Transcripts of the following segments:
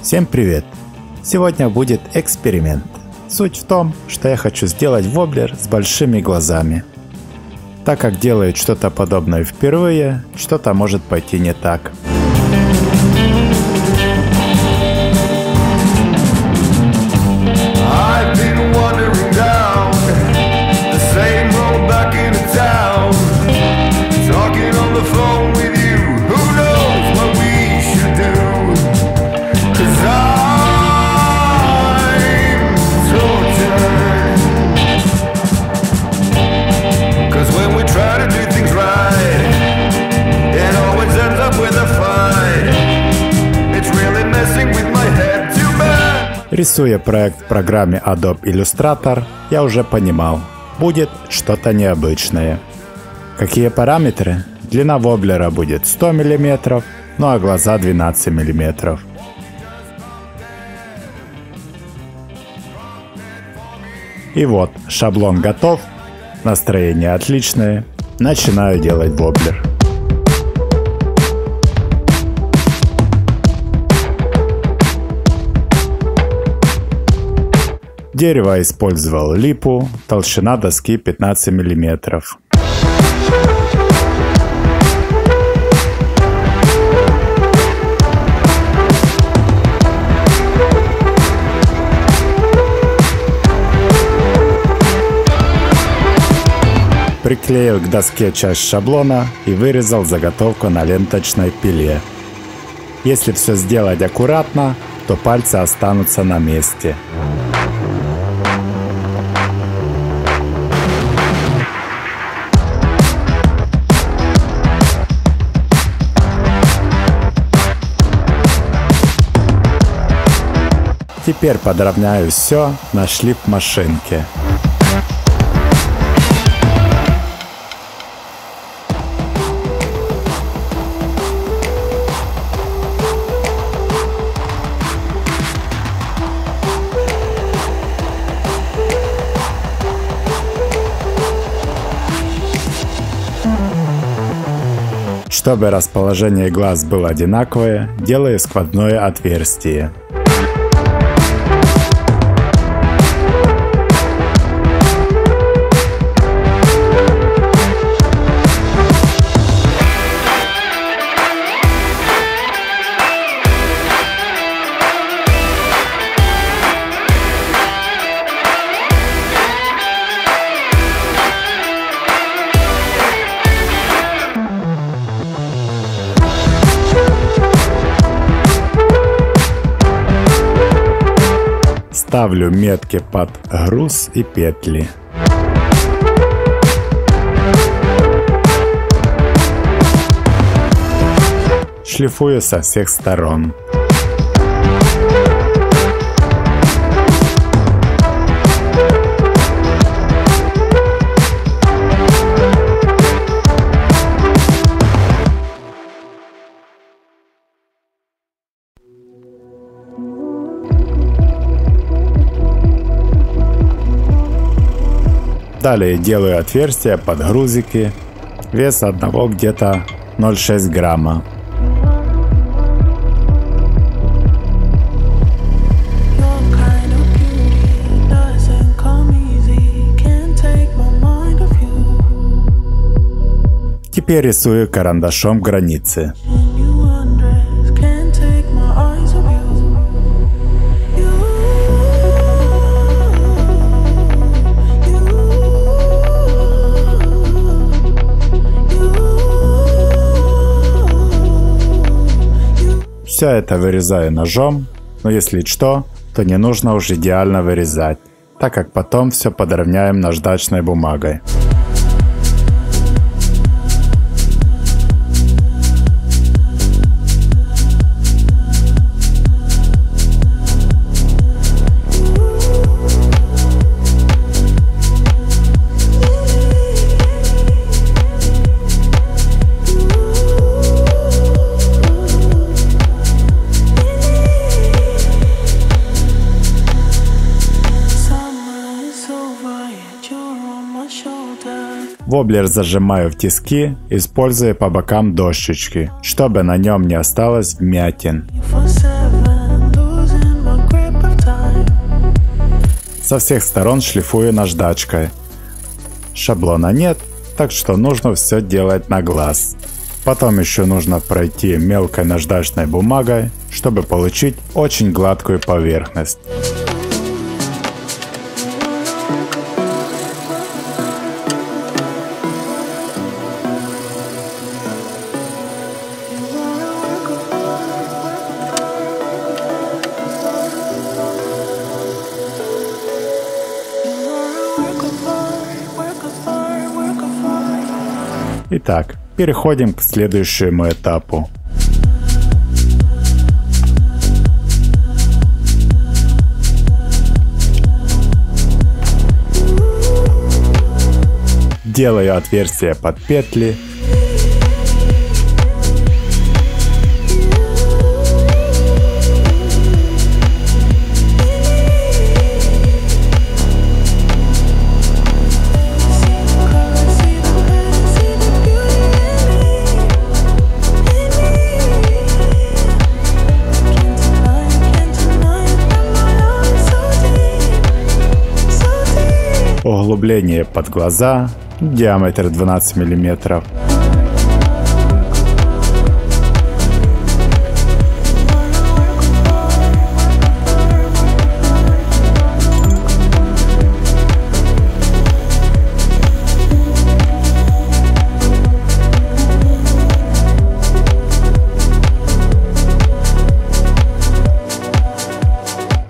Всем привет! Сегодня будет эксперимент. Суть в том, что я хочу сделать воблер с большими глазами. Так как делают что-то подобное впервые, что-то может пойти не так. Рисуя проект в программе Adobe Illustrator, я уже понимал, будет что-то необычное. Какие параметры? Длина воблера будет 100 мм, ну а глаза 12 мм. И вот, шаблон готов, настроение отличное, начинаю делать воблер. Дерево использовал липу, толщина доски 15 мм. Приклеил к доске часть шаблона и вырезал заготовку на ленточной пиле. Если все сделать аккуратно, то пальцы останутся на месте. Теперь подровняю все на шлифмашинке. Чтобы расположение глаз было одинаковое, делаю сквозное отверстие. Ставлю метки под груз и петли. Шлифую со всех сторон. Далее делаю отверстия под грузики, вес одного где-то 0,6 грамма. Теперь рисую карандашом границы. Все это вырезаю ножом, но если что, то не нужно уж идеально вырезать, так как потом все подровняем наждачной бумагой. Воблер зажимаю в тиски, используя по бокам дощечки, чтобы на нем не осталось вмятин. Со всех сторон шлифую наждачкой. Шаблона нет, так что нужно все делать на глаз. Потом еще нужно пройти мелкой наждачной бумагой, чтобы получить очень гладкую поверхность. Итак, переходим к следующему этапу. Делаю отверстие под петли. Углубление под глаза, диаметр 12 мм.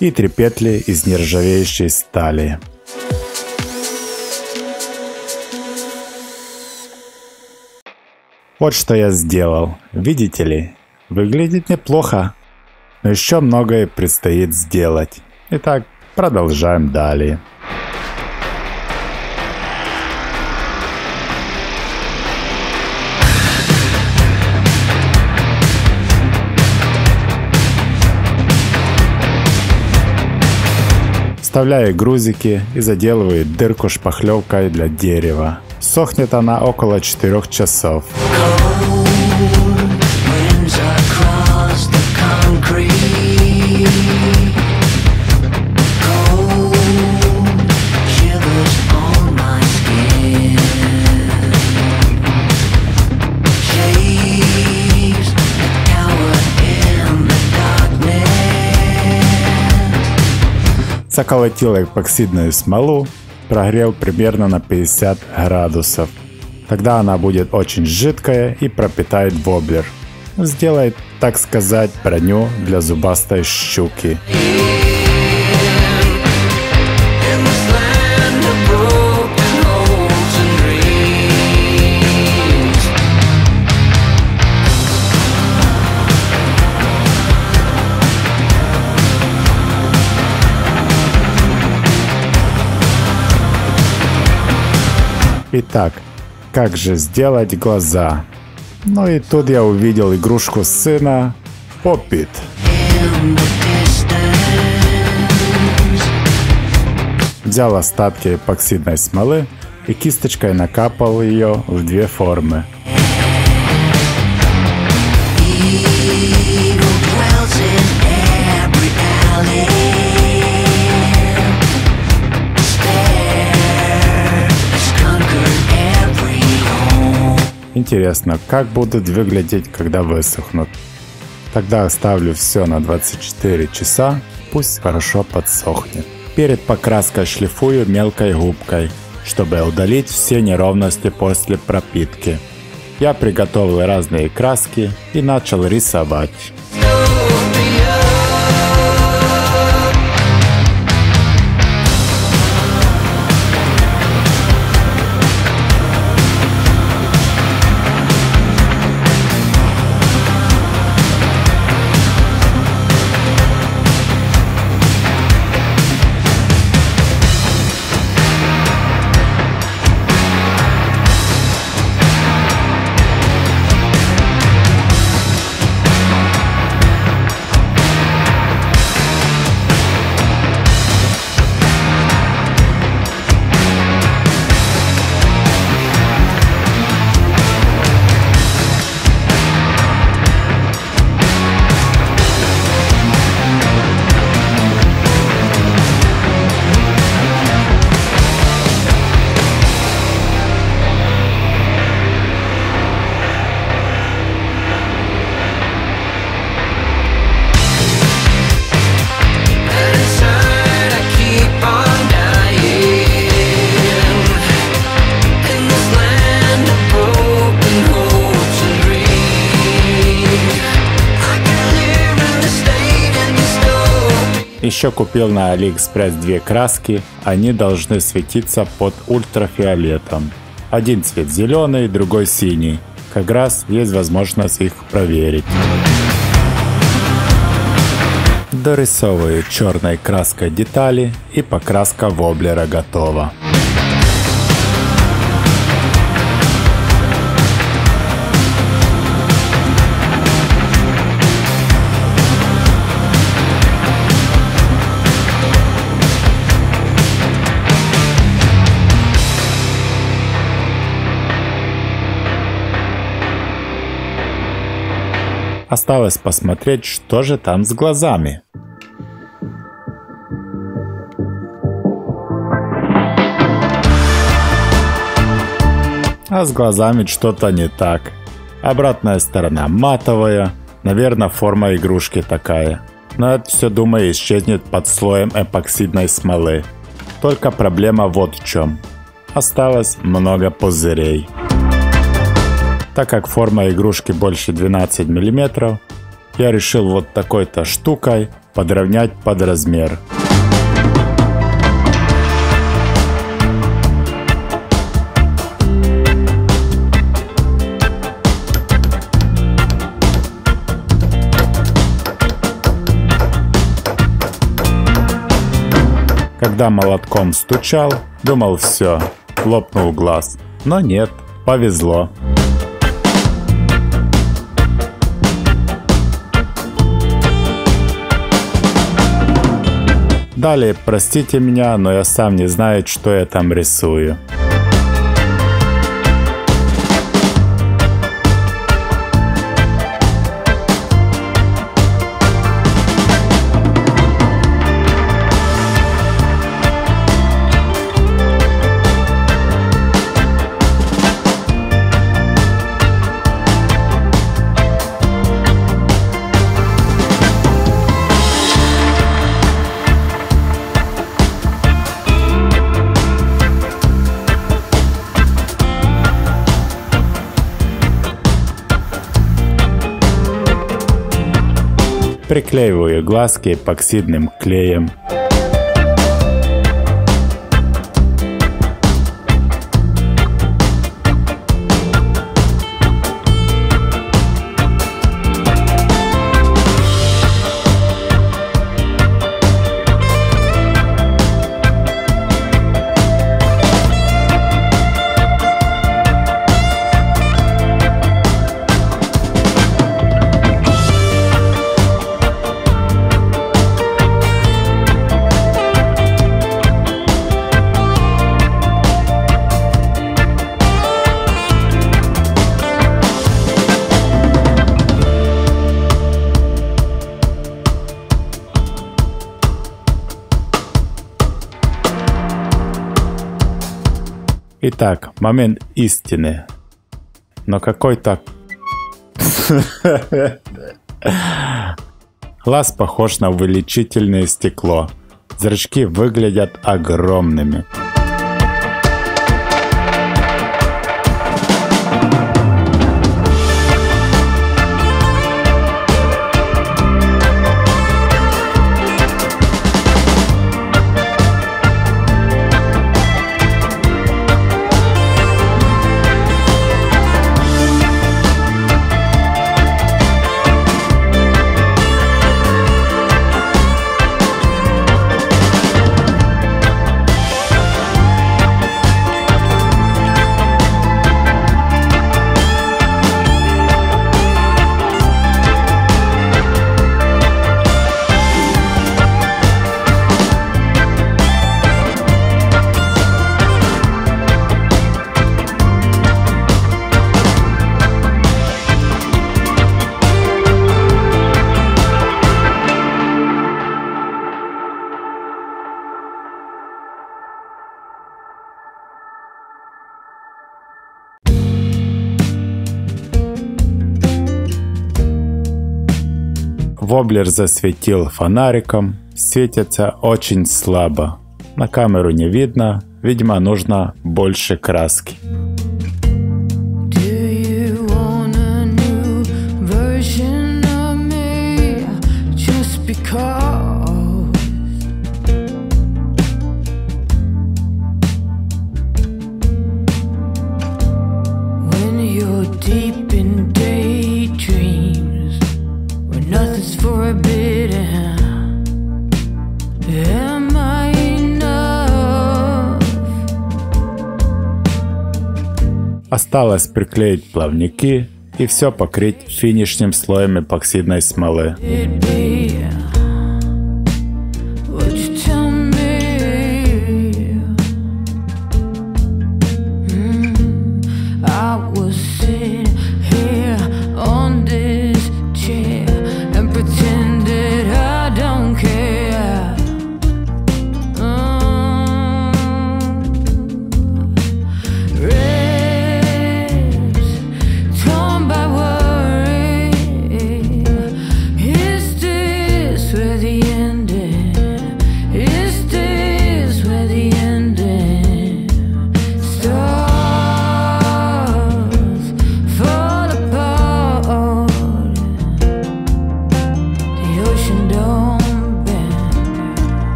И 3 петли из нержавеющей стали. Вот что я сделал. Видите ли, выглядит неплохо, но еще многое предстоит сделать. Итак, продолжаем далее. Вставляю грузики и заделываю дырку шпаклевкой для дерева. Сохнет она около 4 часов. Заколотил эпоксидную смолу, прогрел примерно на 50 градусов. Тогда она будет очень жидкая и пропитает воблер. Сделает, так сказать, броню для зубастой щуки. Итак, как же сделать глаза? Ну и тут я увидел игрушку сына Поппит. Взял остатки эпоксидной смолы и кисточкой накапал ее в 2 формы. Интересно, как будут выглядеть, когда высохнут. Тогда оставлю все на 24 часа, пусть хорошо подсохнет. Перед покраской шлифую мелкой губкой, чтобы удалить все неровности после пропитки. Я приготовил разные краски и начал рисовать. Еще купил на AliExpress 2 краски, они должны светиться под ультрафиолетом. Один цвет зеленый, другой синий. Как раз есть возможность их проверить. Дорисовываю черной краской детали, и покраска воблера готова. Осталось посмотреть, что же там с глазами. А с глазами что-то не так. Обратная сторона матовая, наверное, форма игрушки такая. Но это все, думаю, исчезнет под слоем эпоксидной смолы. Только проблема вот в чем. Осталось много пузырей. Так как форма игрушки больше 12 мм, я решил вот такой-то штукой подровнять под размер. Когда молотком стучал, думал, все, лопнул глаз. Но нет, повезло. Далее, простите меня, но я сам не знаю, что я там рисую. Приклеиваю глазки эпоксидным клеем. Итак, момент истины. Но какой-то... Глаз похож на увеличительное стекло. Зрачки выглядят огромными. Воблер засветил фонариком, светится очень слабо. На камеру не видно, видимо, нужно больше краски. Because Осталось приклеить плавники и все покрыть финишным слоем эпоксидной смолы.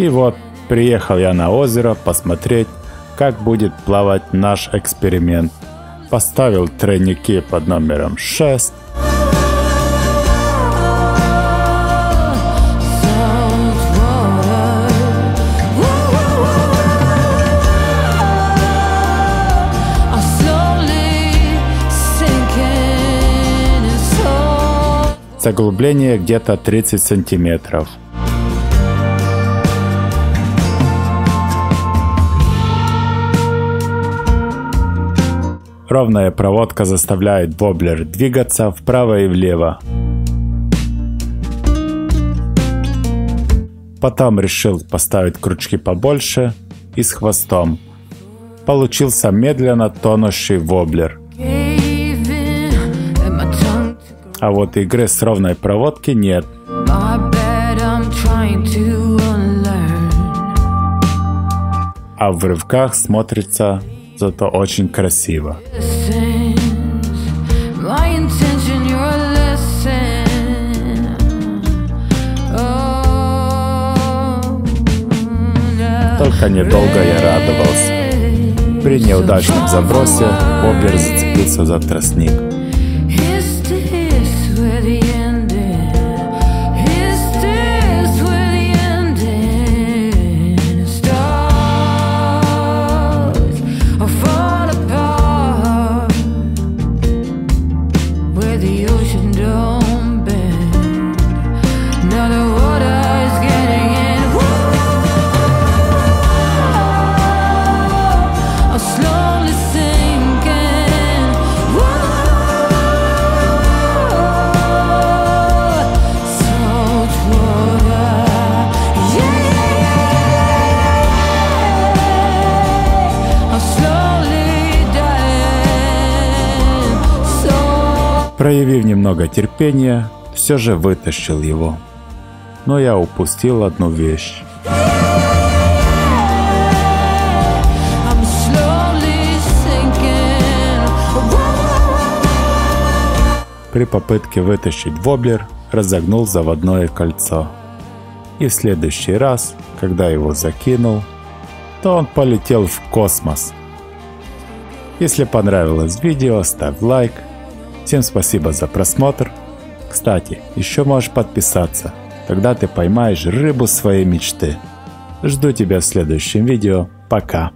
И вот, приехал я на озеро посмотреть, как будет плавать наш эксперимент. Поставил тройники под номером 6. Заглубление где-то 30 сантиметров. Ровная проводка заставляет воблер двигаться вправо и влево. Потом решил поставить крючки побольше и с хвостом. Получился медленно тонущий воблер. А вот игры с ровной проводки нет. А в рывках смотрится зато очень красиво. Только недолго я радовался. При неудачном забросе воблер зацепился за тростник. Проявив немного терпения, все же вытащил его. Но я упустил одну вещь. При попытке вытащить воблер разогнул заводное кольцо. И в следующий раз, когда его закинул, то он полетел в космос. Если понравилось видео, ставь лайк. Всем спасибо за просмотр. Кстати, еще можешь подписаться. Тогда ты поймаешь рыбу своей мечты. Жду тебя в следующем видео. Пока.